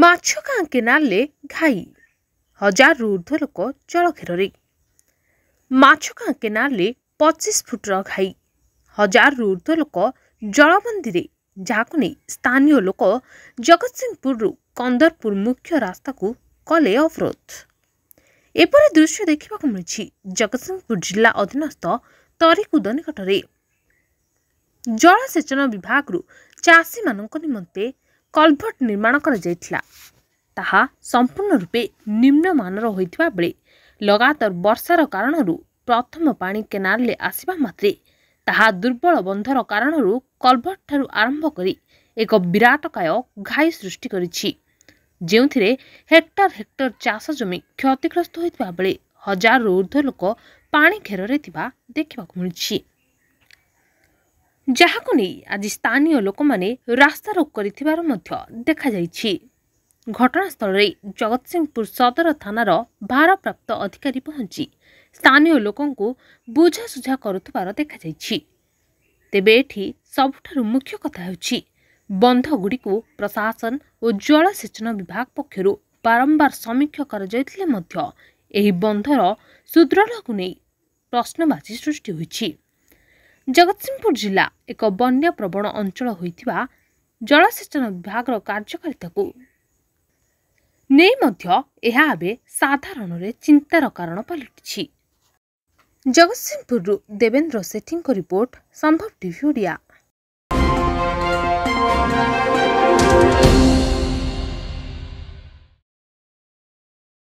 ମାଛଗାଁ କେନାଲରେ ଘାଇ, 1000ରୁ ଊର୍ଦ୍ଧ୍ୱ ଲୋକ ଜଳଘେରରେ। ମାଛଗାଁ କେନାଲରେ 25 ଫୁଟର ଘାଇ, 1000ରୁ ଊର୍ଦ୍ଧ୍ୱ ଲୋକ ଜଳବନ୍ଦୀରେ, ଯାହାକୁ ନେଇ ସ୍ଥାନୀୟ ଲୋକ ଜଗତସିଂହପୁରରୁ କନ୍ଦରପୁର ମୁଖ୍ୟ ରାସ୍ତାକୁ କଲେ ଅବରୋଧ। ଏପରି ଦୃଶ୍ୟ ଦେଖିବାକୁ ମିଳିଛି ଜଗତସିଂହପୁର ଜିଲ୍ଲା ଅଧୀନସ୍ଥ ତରିକୁଦ ନିକଟରେ। ଜଳସେଚନ ବିଭାଗରୁ ଚାଷୀମାନଙ୍କ ନିମନ୍ତେ କଲଭର୍ଟ ନିର୍ମାଣ କରାଯାଇଥିଲା। ତାହା ସମ୍ପୂର୍ଣ୍ଣ ରୂପେ ନିମ୍ନମାନର ହୋଇଥିବା ବେଳେ ଲଗାତାର ବର୍ଷାର କାରଣରୁ ପ୍ରଥମ ପାଣି କେନାଲରେ ଆସିବା ମାତ୍ରେ ତାହା ଦୁର୍ବଳ ବନ୍ଧର କାରଣରୁ କଲଭର୍ଟଠାରୁ ଆରମ୍ଭ କରି ଏକ ବିରାଟକାୟ ଘାଇ ସୃଷ୍ଟି କରିଛି, ଯେଉଁଥିରେ ହେକ୍ଟର ହେକ୍ଟର ଚାଷ ଜମି କ୍ଷତିଗ୍ରସ୍ତ ହୋଇଥିବା ବେଳେ 1000ରୁ ଊର୍ଦ୍ଧ୍ୱ ଲୋକ ପାଣି ଘେରରେ ଥିବା ଦେଖିବାକୁ ମିଳିଛି, ଯାହାକୁ ନେଇ ଆଜି ସ୍ଥାନୀୟ ଲୋକମାନେ ରାସ୍ତାରୋକ କରିଥିବାର ମଧ୍ୟ ଦେଖାଯାଇଛି। ଘଟଣାସ୍ଥଳରେ ଜଗତସିଂହପୁର ସଦର ଥାନାର ଭାରପ୍ରାପ୍ତ ଅଧିକାରୀ ପହଞ୍ଚି ସ୍ଥାନୀୟ ଲୋକଙ୍କୁ ବୁଝାସୁଝା କରୁଥିବାର ଦେଖାଯାଇଛି। ତେବେ ଏଠି ସବୁଠାରୁ ମୁଖ୍ୟ କଥା ହେଉଛି ବନ୍ଧଗୁଡ଼ିକୁ ପ୍ରଶାସନ ଓ ଜଳସେଚନ ବିଭାଗ ପକ୍ଷରୁ ବାରମ୍ବାର ସମୀକ୍ଷା କରାଯାଇଥିଲେ ମଧ୍ୟ ଏହି ବନ୍ଧର ସୁଦୃଢ଼କୁ ନେଇ ପ୍ରଶ୍ନବାଚୀ ସୃଷ୍ଟି ହୋଇଛି। ଜଗତସିଂହପୁର ଜିଲ୍ଲା ଏକ ବନ୍ୟାପ୍ରବଣ ଅଞ୍ଚଳ ହୋଇଥିବା ଜଳସେଚନ ବିଭାଗର କାର୍ଯ୍ୟକାରିତାକୁ ନେଇ ମଧ୍ୟ ଏହା ଏବେ ସାଧାରଣରେ ଚିନ୍ତାର କାରଣ ପାଲଟିଛି। ଜଗତସିଂହପୁରରୁ ଦେବେନ୍ଦ୍ର ସେଠୀଙ୍କ ରିପୋର୍ଟ, ସମ୍ଭବ ଟିଭି ଓଡ଼ିଆ।